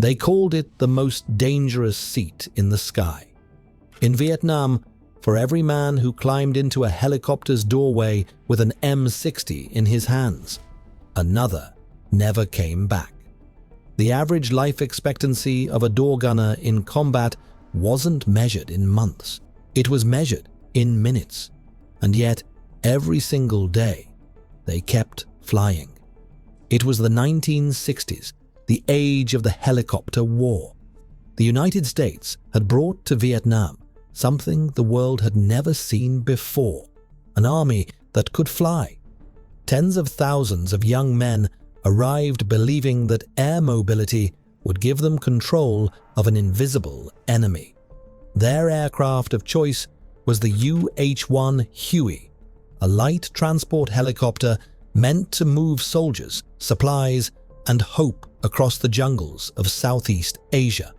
They called it the most dangerous seat in the sky. In Vietnam, for every man who climbed into a helicopter's doorway with an M60 in his hands, another never came back. The average life expectancy of a door gunner in combat wasn't measured in months. It was measured in minutes. And yet, every single day, they kept flying. It was the 1960s, the age of the helicopter war. The United States had brought to Vietnam something the world had never seen before, an army that could fly. Tens of thousands of young men arrived believing that air mobility would give them control of an invisible enemy. Their aircraft of choice was the UH-1 Huey, a light transport helicopter meant to move soldiers, supplies, and hope across the jungles of Southeast Asia.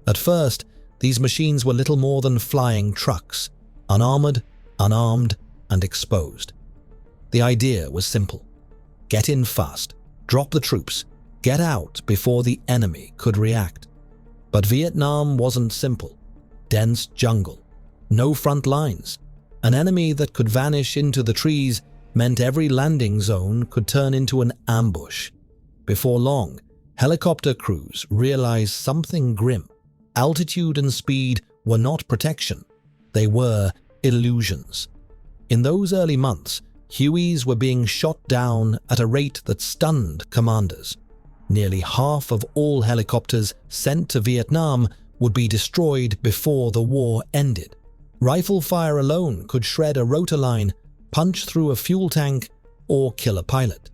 At first, these machines were little more than flying trucks, unarmored, unarmed, and exposed. The idea was simple. Get in fast, drop the troops, get out before the enemy could react. But Vietnam wasn't simple. Dense jungle, no front lines. An enemy that could vanish into the trees meant every landing zone could turn into an ambush. Before long, helicopter crews realized something grim. Altitude and speed were not protection. They were illusions. In those early months, Hueys were being shot down at a rate that stunned commanders. Nearly half of all helicopters sent to Vietnam would be destroyed before the war ended. Rifle fire alone could shred a rotor line, punch through a fuel tank, or kill a pilot.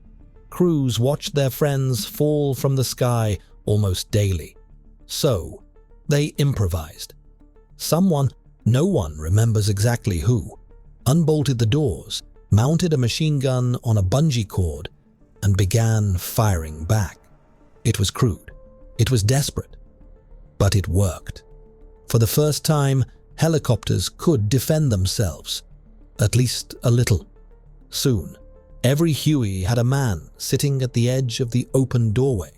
Crews watched their friends fall from the sky almost daily. So, they improvised. Someone, no one remembers exactly who, unbolted the doors, mounted a machine gun on a bungee cord, and began firing back. It was crude. It was desperate. But it worked. For the first time, helicopters could defend themselves, at least a little. Soon, every Huey had a man sitting at the edge of the open doorway,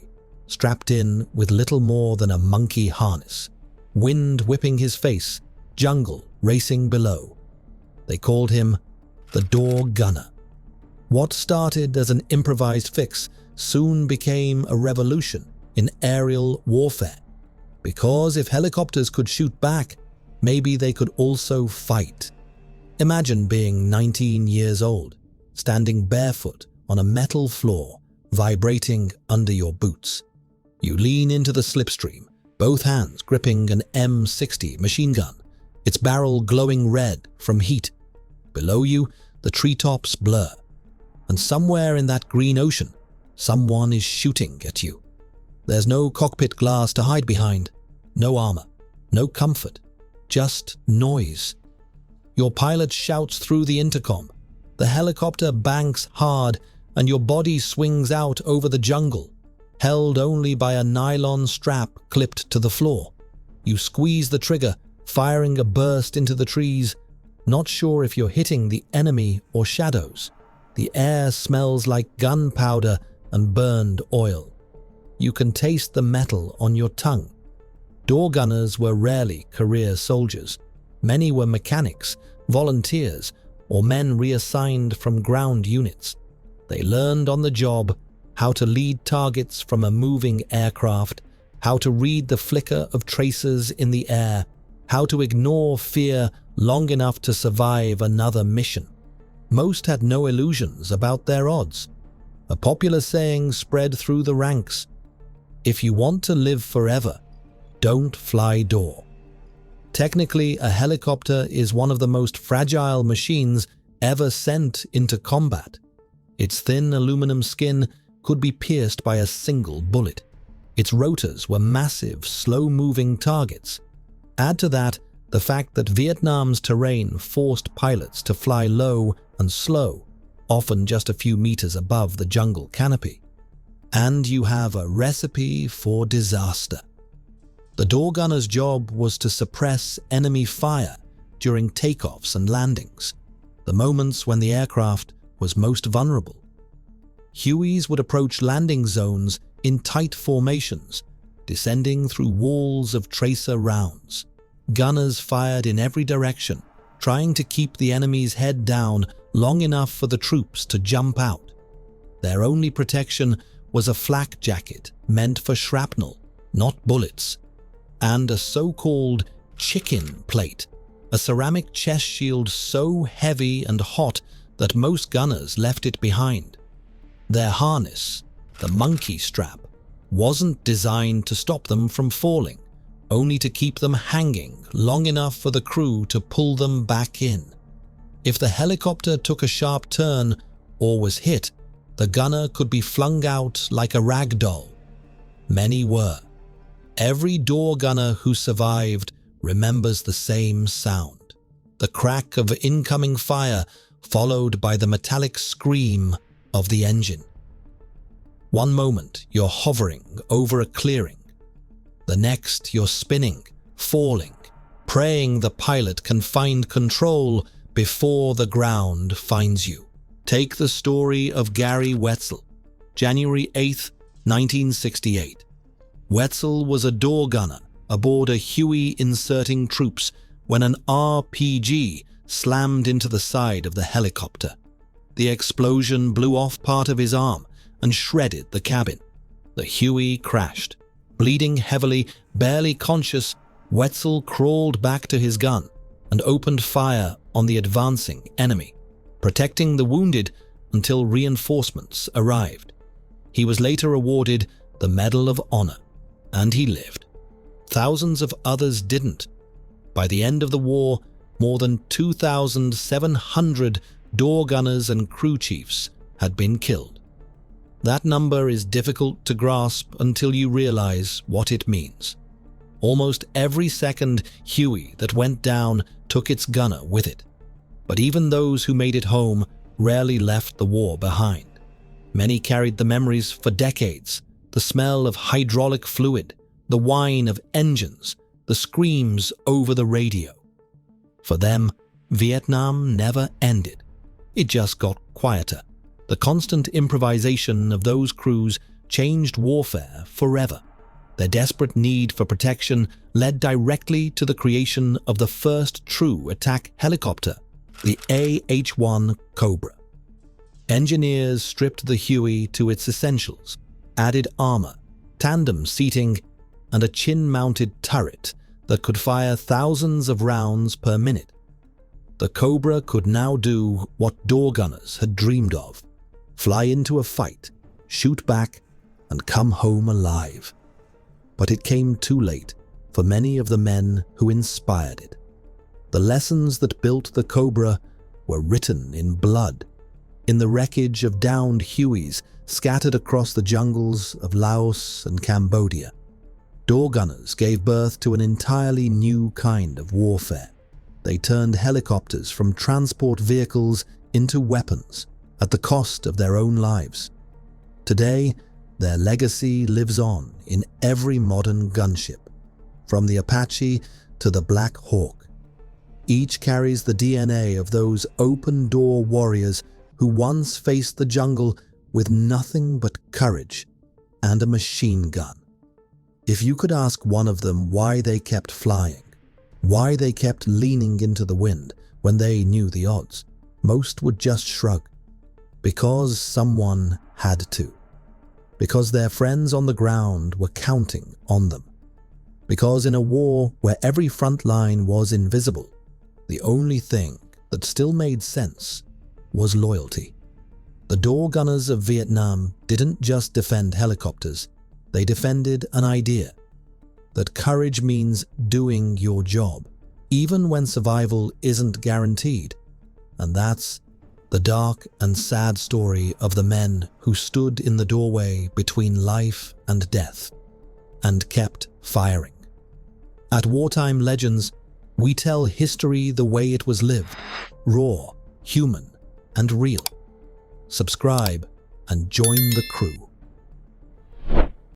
strapped in with little more than a monkey harness, wind whipping his face, jungle racing below. They called him the door gunner. What started as an improvised fix soon became a revolution in aerial warfare. Because if helicopters could shoot back, maybe they could also fight. Imagine being 19 years old, standing barefoot on a metal floor, vibrating under your boots. You lean into the slipstream, both hands gripping an M60 machine gun, its barrel glowing red from heat. Below you, the treetops blur. And somewhere in that green ocean, someone is shooting at you. There's no cockpit glass to hide behind, no armor, no comfort, just noise. Your pilot shouts through the intercom. The helicopter banks hard and your body swings out over the jungle, held only by a nylon strap clipped to the floor. You squeeze the trigger, firing a burst into the trees, not sure if you're hitting the enemy or shadows. The air smells like gunpowder and burned oil. You can taste the metal on your tongue. Door gunners were rarely career soldiers. Many were mechanics, volunteers, or men reassigned from ground units. They learned on the job how to lead targets from a moving aircraft, how to read the flicker of tracers in the air, how to ignore fear long enough to survive another mission. Most had no illusions about their odds. A popular saying spread through the ranks: if you want to live forever, don't fly door. Technically, a helicopter is one of the most fragile machines ever sent into combat. Its thin aluminum skin could be pierced by a single bullet. Its rotors were massive, slow-moving targets. Add to that the fact that Vietnam's terrain forced pilots to fly low and slow, often just a few meters above the jungle canopy. And you have a recipe for disaster. The door gunner's job was to suppress enemy fire during takeoffs and landings, the moments when the aircraft was most vulnerable. Hueys would approach landing zones in tight formations, descending through walls of tracer rounds. Gunners fired in every direction, trying to keep the enemy's head down long enough for the troops to jump out. Their only protection was a flak jacket meant for shrapnel, not bullets, and a so-called chicken plate, a ceramic chest shield so heavy and hot that most gunners left it behind. Their harness, the monkey strap, wasn't designed to stop them from falling, only to keep them hanging long enough for the crew to pull them back in. If the helicopter took a sharp turn or was hit, the gunner could be flung out like a rag doll. Many were. Every door gunner who survived remembers the same sound, the crack of incoming fire followed by the metallic scream of the engine. One moment you're hovering over a clearing, the next you're spinning, falling, praying the pilot can find control before the ground finds you. Take the story of Gary Wetzel, January 8, 1968. Wetzel was a door gunner aboard a Huey inserting troops when an RPG slammed into the side of the helicopter. The explosion blew off part of his arm and shredded the cabin. The Huey crashed. Bleeding heavily, barely conscious, Wetzel crawled back to his gun and opened fire on the advancing enemy, protecting the wounded until reinforcements arrived. He was later awarded the Medal of Honor, and he lived. Thousands of others didn't. By the end of the war, more than 2,700 door gunners and crew chiefs had been killed. That number is difficult to grasp until you realize what it means. Almost every second Huey that went down took its gunner with it. But even those who made it home rarely left the war behind. Many carried the memories for decades, the smell of hydraulic fluid, the whine of engines, the screams over the radio. For them, Vietnam never ended. It just got quieter. The constant improvisation of those crews changed warfare forever. Their desperate need for protection led directly to the creation of the first true attack helicopter, the AH-1 Cobra. Engineers stripped the Huey to its essentials, added armor, tandem seating, and a chin-mounted turret that could fire thousands of rounds per minute. The Cobra could now do what door gunners had dreamed of: fly into a fight, shoot back, and come home alive. But it came too late for many of the men who inspired it. The lessons that built the Cobra were written in blood, in the wreckage of downed Hueys scattered across the jungles of Laos and Cambodia. Door gunners gave birth to an entirely new kind of warfare. They turned helicopters from transport vehicles into weapons at the cost of their own lives. Today, their legacy lives on in every modern gunship, from the Apache to the Black Hawk. Each carries the DNA of those open-door warriors who once faced the jungle with nothing but courage and a machine gun. If you could ask one of them why they kept flying, why they kept leaning into the wind when they knew the odds, most would just shrug. Because someone had to. Because their friends on the ground were counting on them. Because in a war where every front line was invisible, the only thing that still made sense was loyalty. The door gunners of Vietnam didn't just defend helicopters, they defended an idea: that courage means doing your job, even when survival isn't guaranteed. And that's the dark and sad story of the men who stood in the doorway between life and death, and kept firing. At Wartime Legends, we tell history the way it was lived, raw, human, and real. Subscribe and join the crew.